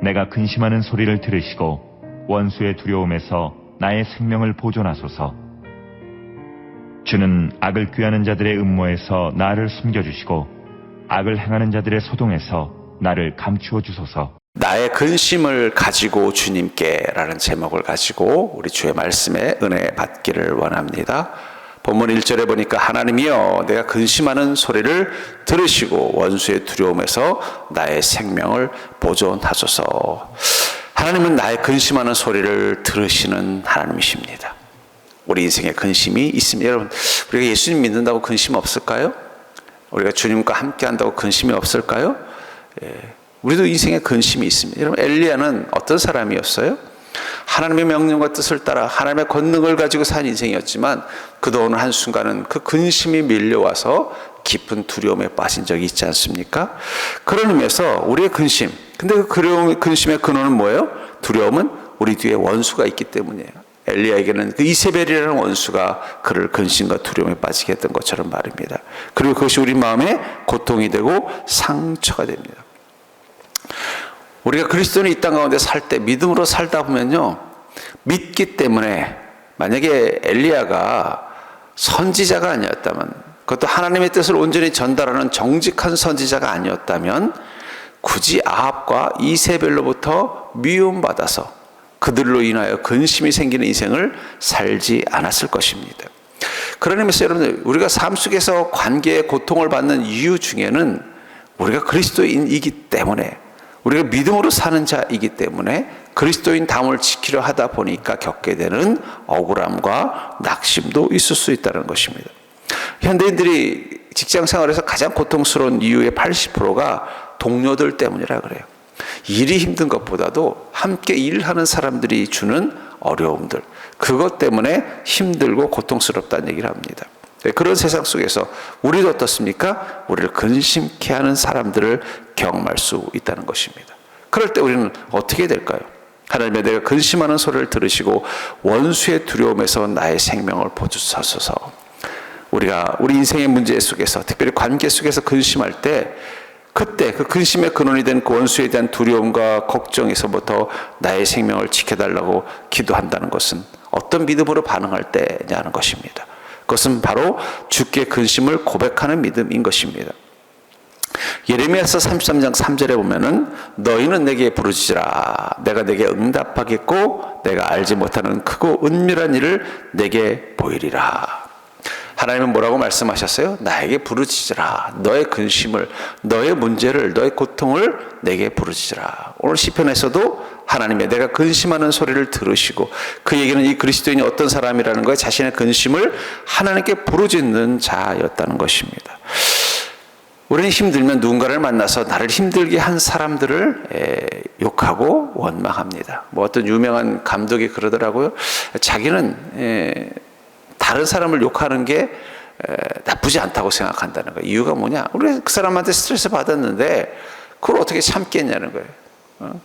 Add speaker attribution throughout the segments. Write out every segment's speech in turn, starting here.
Speaker 1: 내가 근심하는 소리를 들으시고 원수의 두려움에서 나의 생명을 보존하소서. 주는 악을 꾀하는 자들의 음모에서 나를 숨겨주시고 악을 행하는 자들의 소동에서 나를 감추어 주소서.
Speaker 2: 나의 근심을 가지고 주님께 라는 제목을 가지고 우리 주의 말씀에 은혜 받기를 원합니다. 본문 1절에 보니까 하나님이여 내가 근심하는 소리를 들으시고 원수의 두려움에서 나의 생명을 보존하소서. 하나님은 나의 근심하는 소리를 들으시는 하나님이십니다. 우리 인생에 근심이 있습니다. 여러분, 우리가 예수님 믿는다고 근심 없을까요? 우리가 주님과 함께 한다고 근심이 없을까요? 우리도 인생에 근심이 있습니다. 여러분, 엘리야는 어떤 사람이었어요? 하나님의 명령과 뜻을 따라 하나님의 권능을 가지고 산 인생이었지만 그도 어느 한순간은 그 근심이 밀려와서 깊은 두려움에 빠진 적이 있지 않습니까? 그런 의미에서 우리의 근심, 근데 그 근심의 근원은 뭐예요? 두려움은 우리 뒤에 원수가 있기 때문이에요. 엘리야에게는 그 이세벨이라는 원수가 그를 근심과 두려움에 빠지게 했던 것처럼 말입니다. 그리고 그것이 우리 마음에 고통이 되고 상처가 됩니다. 우리가 그리스도인이 이 땅 가운데 살 때 믿음으로 살다 보면요, 믿기 때문에 만약에 엘리야가 선지자가 아니었다면, 그것도 하나님의 뜻을 온전히 전달하는 정직한 선지자가 아니었다면 굳이 아합과 이세벨로부터 미움받아서 그들로 인하여 근심이 생기는 인생을 살지 않았을 것입니다. 그런 의미에서 여러분들, 우리가 삶 속에서 관계의 고통을 받는 이유 중에는 우리가 그리스도인이기 때문에, 우리가 믿음으로 사는 자이기 때문에 그리스도인담을 지키려 하다 보니까 겪게 되는 억울함과 낙심도 있을 수 있다는 것입니다. 현대인들이 직장 생활에서 가장 고통스러운 이유의 80%가 동료들 때문이라 그래요. 일이 힘든 것보다도 함께 일하는 사람들이 주는 어려움들, 그것 때문에 힘들고 고통스럽다는 얘기를 합니다. 그런 세상 속에서 우리도 어떻습니까? 우리를 근심케 하는 사람들을 경험할 수 있다는 것입니다. 그럴 때 우리는 어떻게 될까요? 하나님의 내가 근심하는 소리를 들으시고 원수의 두려움에서 나의 생명을 보존하소서. 우리가 우리 인생의 문제 속에서, 특별히 관계 속에서 근심할 때, 그때 그 근심의 근원이 된 그 원수에 대한 두려움과 걱정에서부터 나의 생명을 지켜달라고 기도한다는 것은 어떤 믿음으로 반응할 때냐는 것입니다. 그것은 바로 주께 근심을 고백하는 믿음인 것입니다. 예레미야서 33장 3절에 보면은 너희는 내게 부르짖으라 내가 내게 응답하겠고 내가 알지 못하는 크고 은밀한 일을 내게 보이리라. 하나님은 뭐라고 말씀하셨어요? 나에게 부르짖으라. 너의 근심을, 너의 문제를, 너의 고통을 내게 부르짖으라. 오늘 시편에서도 하나님의 내가 근심하는 소리를 들으시고, 그 얘기는 이 그리스도인이 어떤 사람이라는 거에 자신의 근심을 하나님께 부르짖는 자였다는 것입니다. 우리는 힘들면 누군가를 만나서 나를 힘들게 한 사람들을 욕하고 원망합니다. 뭐 어떤 유명한 감독이 그러더라고요. 자기는 다른 사람을 욕하는 게 나쁘지 않다고 생각한다는 거예요. 이유가 뭐냐? 우리 그 사람한테 스트레스 받았는데 그걸 어떻게 참겠냐는 거예요.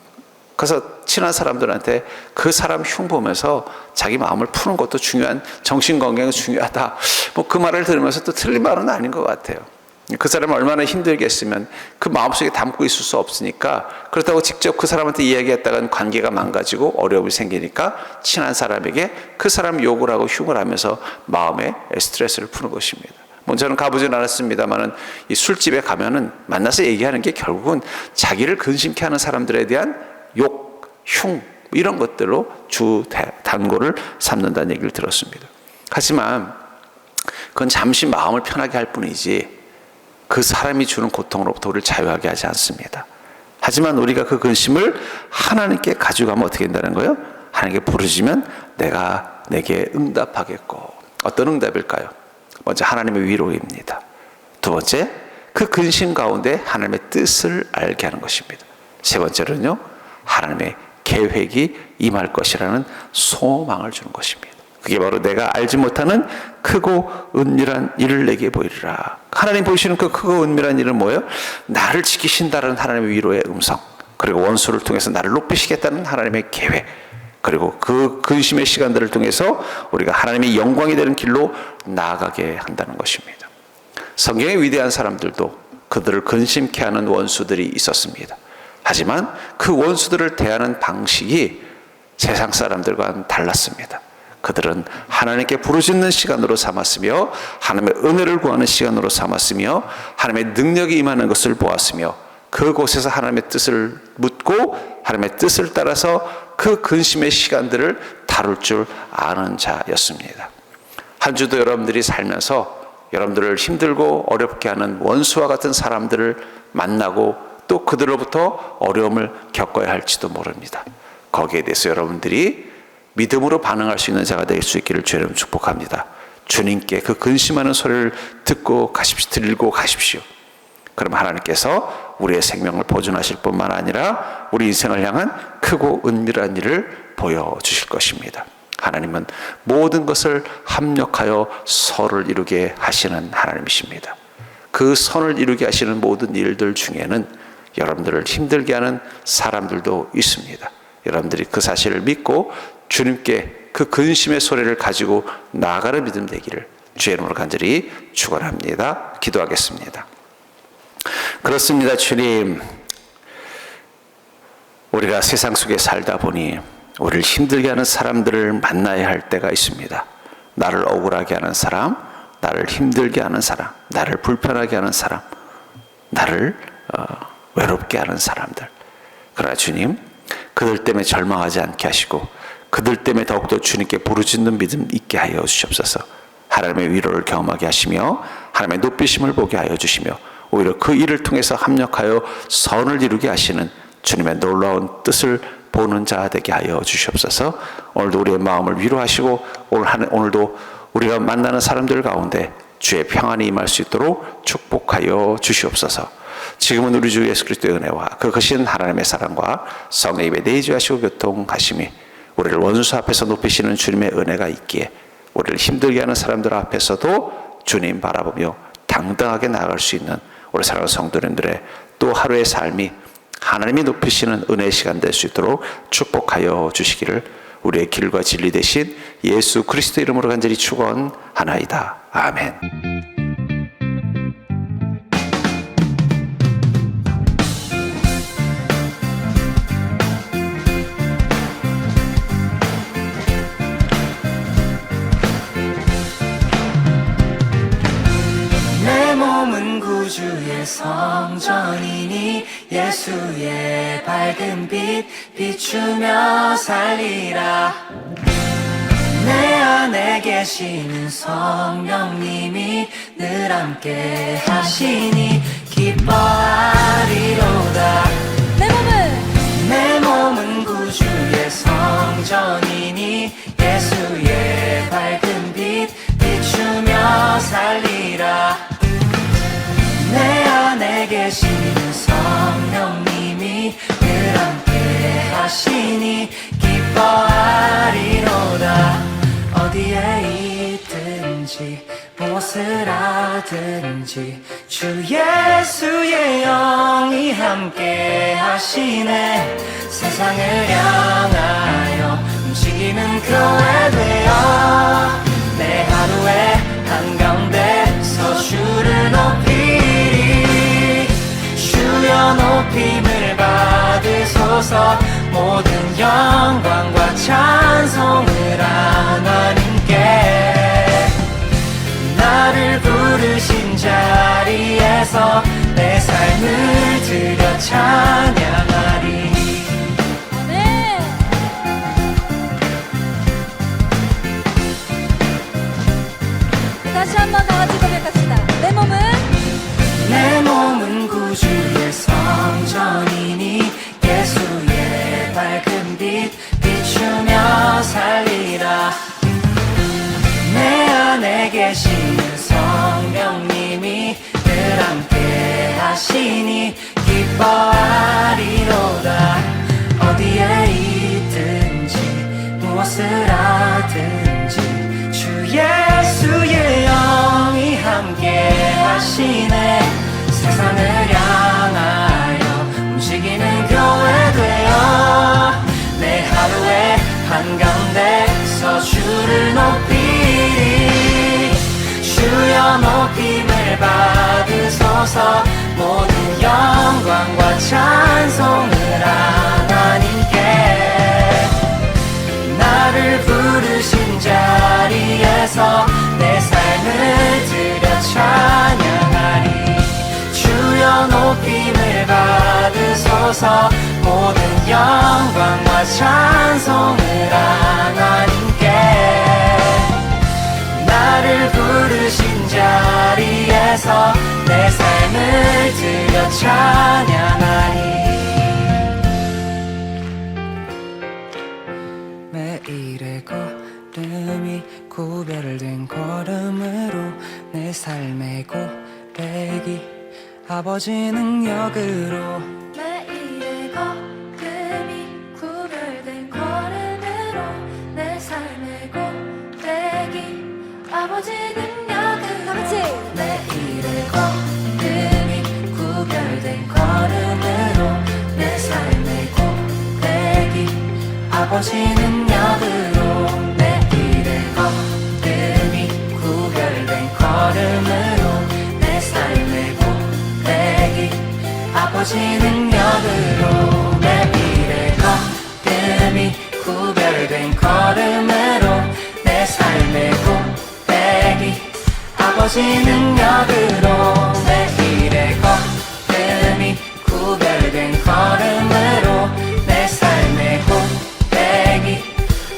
Speaker 2: 그래서 친한 사람들한테 그 사람 흉 보면서 자기 마음을 푸는 것도 중요한, 정신건강이 중요하다. 뭐 그 말을 들으면서 또 틀린 말은 아닌 것 같아요. 그 사람이 얼마나 힘들겠으면 그 마음속에 담고 있을 수 없으니까, 그렇다고 직접 그 사람한테 이야기했다간 관계가 망가지고 어려움이 생기니까 친한 사람에게 그 사람 욕을 하고 흉을 하면서 마음의 스트레스를 푸는 것입니다. 뭐 저는 가보진 않았습니다만은 이 술집에 가면은 만나서 얘기하는 게 결국은 자기를 근심케 하는 사람들에 대한 욕, 흉 이런 것들로 주 단고를 삼는다는 얘기를 들었습니다. 하지만 그건 잠시 마음을 편하게 할 뿐이지 그 사람이 주는 고통으로부터 우리를 자유하게 하지 않습니다. 하지만 우리가 그 근심을 하나님께 가져가면 어떻게 된다는 거예요? 하나님께 부르짖으면 내가 내게 응답하겠고. 어떤 응답일까요? 먼저 하나님의 위로입니다. 두 번째, 그 근심 가운데 하나님의 뜻을 알게 하는 것입니다. 세 번째로는요, 하나님의 계획이 임할 것이라는 소망을 주는 것입니다. 그게 바로 내가 알지 못하는 크고 은밀한 일을 내게 보이리라. 하나님 보이시는 그 크고 은밀한 일은 뭐예요? 나를 지키신다는 하나님의 위로의 음성, 그리고 원수를 통해서 나를 높이시겠다는 하나님의 계획, 그리고 그 근심의 시간들을 통해서 우리가 하나님의 영광이 되는 길로 나아가게 한다는 것입니다. 성경의 위대한 사람들도 그들을 근심케 하는 원수들이 있었습니다. 하지만 그 원수들을 대하는 방식이 세상 사람들과는 달랐습니다. 그들은 하나님께 부르짖는 시간으로 삼았으며 하나님의 은혜를 구하는 시간으로 삼았으며 하나님의 능력이 임하는 것을 보았으며 그곳에서 하나님의 뜻을 묻고 하나님의 뜻을 따라서 그 근심의 시간들을 다룰 줄 아는 자였습니다. 한 주도 여러분들이 살면서 여러분들을 힘들고 어렵게 하는 원수와 같은 사람들을 만나고 또 그들로부터 어려움을 겪어야 할지도 모릅니다. 거기에 대해서 여러분들이 믿음으로 반응할 수 있는 자가 될 수 있기를 주의 이름으로 축복합니다. 주님께 그 근심하는 소리를 듣고 가십시오. 들고 가십시오. 그럼 하나님께서 우리의 생명을 보존하실 뿐만 아니라 우리 인생을 향한 크고 은밀한 일을 보여주실 것입니다. 하나님은 모든 것을 합력하여 선을 이루게 하시는 하나님이십니다. 그 선을 이루게 하시는 모든 일들 중에는 여러분들을 힘들게 하는 사람들도 있습니다. 여러분들이 그 사실을 믿고 주님께 그 근심의 소리를 가지고 나아가는 믿음 되기를 주의 이름으로 간절히 축원합니다. 기도하겠습니다. 그렇습니다. 주님, 우리가 세상 속에 살다 보니 우리를 힘들게 하는 사람들을 만나야 할 때가 있습니다. 나를 억울하게 하는 사람, 나를 힘들게 하는 사람, 나를 불편하게 하는 사람, 나를 외롭게 하는 사람들. 그러나 주님, 그들 때문에 절망하지 않게 하시고 그들 때문에 더욱더 주님께 부르짖는 믿음 있게 하여 주시옵소서. 하나님의 위로를 경험하게 하시며 하나님의 높이심을 보게 하여 주시며 오히려 그 일을 통해서 합력하여 선을 이루게 하시는 주님의 놀라운 뜻을 보는 자 되게 하여 주시옵소서. 오늘도 우리의 마음을 위로하시고 오늘도 우리가 만나는 사람들 가운데 주의 평안이 임할 수 있도록 축복하여 주시옵소서. 지금은 우리 주 예수 그리스도의 은혜와 그 크신 하나님의 사랑과 성령의 내주하시고 교통하심이 우리를 원수 앞에서 높이시는 주님의 은혜가 있기에 우리를 힘들게 하는 사람들 앞에서도 주님 바라보며 당당하게 나아갈 수 있는 우리 사랑하는 성도님들의 또 하루의 삶이 하나님이 높이시는 은혜의 시간 될 수 있도록 축복하여 주시기를 우리의 길과 진리 되신 예수 그리스도 이름으로 간절히 축원하나이다. 아멘.
Speaker 3: 구주의 성전이니 예수의 밝은 빛 비추며 살리라. 내 안에 계시는 성령님이 늘 함께 하시니 기뻐하리로다. 내 몸은 구주의 성전이니 예수의 밝은 빛 비추며 살리라. 내 안에 계시는 성령님이 늘 함께 하시니 기뻐하리로다. 어디에 있든지 무엇을 하든지 주 예수의 영이 함께 하시네. 세상을 향하여 움직이는 교회 되어 내 하루의 한가운데서 주를 높이리. 주여 높임을 받으소서. 모든 영광과 찬송을 하나님께. 나를 부르신 자리에서 내 삶을 드려 찬양하리.
Speaker 4: 다시 한번 다 같이 고백합시다. 내 몸은
Speaker 3: 구주의 성전이니 예수의 밝은 빛 비추며 살리라. 내 안에 계시는 성령님이 늘 함께 하시니 기뻐하리로다. 어디에 있든지 무엇을 하든지 주 예수의 영이 함께 하시네. 세상을 향하여 움직이는 교회 되어 내 하루의 한가운데서 주를 높이리. 주여 높임을 받으소서. 모든 영광과 찬송을 주소서. 모든 영광과 찬송을 하나님께. 나를 부르신 자리에서 내 삶을 드려 찬양하리. 매일의 걸음이 구별된 걸음으로 내 삶의 고백이 아버지 능력으로.
Speaker 4: 매일의 걸음이 구별된 걸음으로 내 삶의 고백이 아버지 능력으로. 같이. 매일의 걸음이 구별된 걸음으로 내 삶의 고백이 아버지 능력으로. 매일의 걸음이 구별된 걸음으로 내 삶의 고백이 아버지 능력으로. 매일의 걸음이 구별된 걸음으로 내 삶의 고백이 아버지 능력으로. 매일의 걸음이 구별된 걸음으로 내 삶의 고백이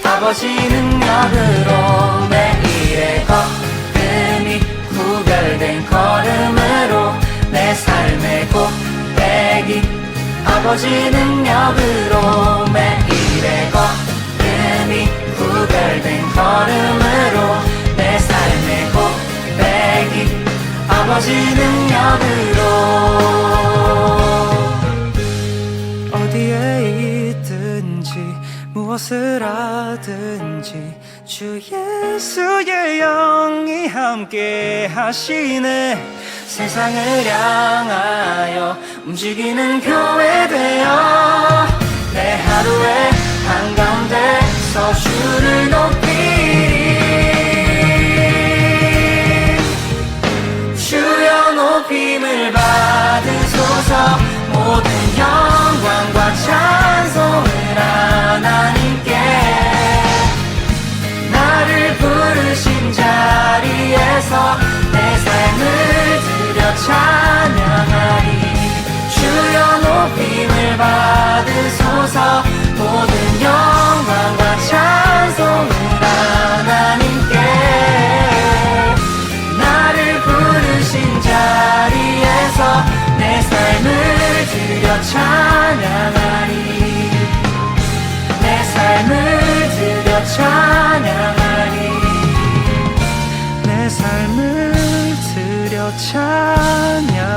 Speaker 4: 아버지 능력으로. 매일의 걸음이 구별된 걸음으로 내 삶의 고백이 아버지 능력으로. 매일의 걸음이 구별된 걸음으로 내 삶의 고백이 아버지 능력으로. 어디에 있든지 무엇을 하든지 주 예수의 영이 함께 하시네. 세상을 향하여 움직이는 교회 되어 내 하루의 한가운데서 주를 높이리. 주여 높임을 받으소서. 모든 영광과 찬송을 하나님께. 나를 부르신 자리에서 내 삶을 드려 찬양하리. 주여 높임을 받으소서. 모든 영광과 찬송을 하나님께. 나를 부르신 자리에서 내 삶을 드려 찬양하리. 내 삶을 드려 찬양하리. 내 삶을 드려 찬양하리.